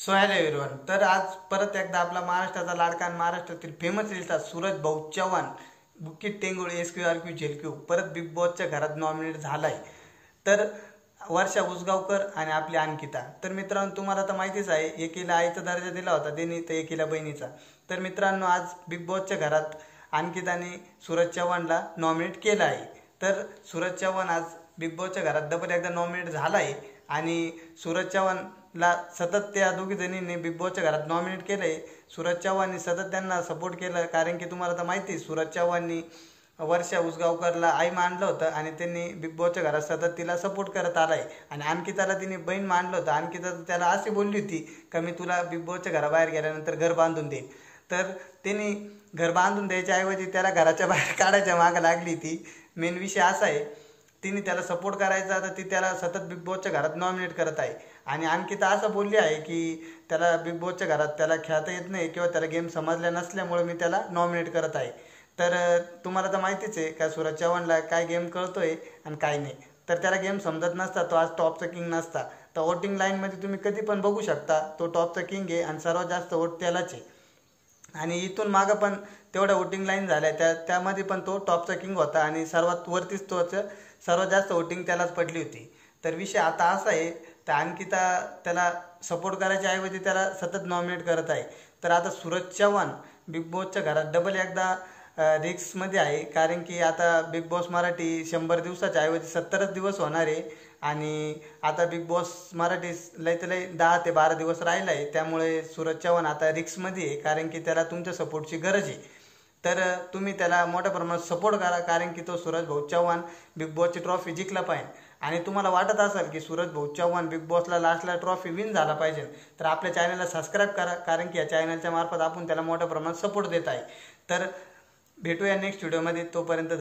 So hello everyone, तर आज परत एकदा आपला महाराष्ट्राचा लाडका आणि महाराष्ट्रातील फेमस रिल्सा सूरज भाऊ चव्हाण बुकिट टेंगुळे SQRQ झेलक्यू परत बिग बॉसच्या घरात नॉमिनेट झालाय. तर वर्षा उसगावकर आणि आपली अंकिता. तर मित्रांनो, तुम्हाला तर माहितीच आहे, एकीला आईचा दर्जा दिला होता त्यांनी, तर एकीला बहिणीचा. तर मित्रांनो, आज बिग बॉसच्या घरात अंकिताने सूरज चव्हाणला नॉमिनेट केलं आहे. तर सूरज चव्हाण आज बिग बॉसच्या घरात डबल एकदा नॉमिनेट झाला आहे आणि सूरज चव्हाणला सतत त्या दोघी जणींनी बिग बॉसच्या घरात नॉमिनेट केलं आहे. सूरज चव्हाणनी सतत त्यांना सपोर्ट केलं, कारण की तुम्हाला तर माहिती आहे, सूरज चव्हाणनी वर्षा उसगावकरला आई मानलं होतं आणि त्यांनी बिग बॉसच्या घरात सतत तिला सपोर्ट करत आला आहे. आणि अंकिताला तिने बहीण मानलं होतं. अंकिता त्याला अशी बोलली होती का मी तुला बिग बॉसच्या घराबाहेर गेल्यानंतर घर बांधून देईन. तर त्यांनी घर बांधून द्यायच्या ऐवजी त्याला घराच्या बाहेर काढायच्या मागं लागली. ती मेन विषय असा आहे, तिने त्याला सपोर्ट करायचा तर ती त्याला सतत बिग बॉसच्या घरात नॉमिनेट करत आहे. आणि अंकिता असं बोलली आहे की त्याला बिग बॉसच्या घरात त्याला खेळता येत नाही किंवा त्याला गेम समजल्या नसल्यामुळे मी त्याला नॉमिनेट करत आहे. तर तुम्हाला तर माहितीच आहे का सूरज चव्हाणला काय गेम कळतोय आणि काय नाही. तर त्याला गेम समजत नसता, तो आज टॉपचा किंग नसता. तर वोटिंग लाईनमध्ये तुम्ही कधी पण बघू शकता, तो टॉपचा किंग आहे आणि सर्वात जास्त वोट त्यालाच आहे. आणि इथून मागं पण तेवढ्या वोटिंग लाईन झाल्या, त्यामध्ये पण तो टॉपचा किंग होता आणि सर्वात वरतीच तोच सर्वात जास्त वोटिंग त्यालाच पडली होती. तर विषय आता असा आहे, तर अंकिता त्याला सपोर्ट करायच्या ऐवजी त्याला सतत नॉमिनेट करत आहे. तर आता सूरज चव्हाण बिग बॉसच्या घरात डबल एकदा रिक्समध्ये आहे, कारण की आता बिग बॉस मराठी 100 दिवसाच्या ऐवजी 70च दिवस होणार आहे. आणि आता बिग बॉस मराठी लय तर लय 10 ते 12 दिवस राहिला आहे. त्यामुळे सूरज चव्हाण आता रिक्समध्ये आहे, कारण की त्याला तुमच्या सपोर्टची गरज आहे. तर तुम्ही त्याला मोठ्या प्रमाणात सपोर्ट करा, कारण की तो सूरज भाऊ चव्हाण बिग बॉसची ट्रॉफी जिंकला पाहिजे. आणि तुम्हाला वाटत असेल की सूरज भाऊ चव्हाण बिग बॉसला लास्टला ट्रॉफी विन झाला पाहिजे, तर आपल्या चॅनलला सबस्क्राईब करा, कारण की या चॅनलच्या मार्फत आपण त्याला मोठ्या प्रमाणात सपोर्ट देत आहे. तर भेटूया नेक्स्ट व्हिडिओमध्ये. तोपर्यंत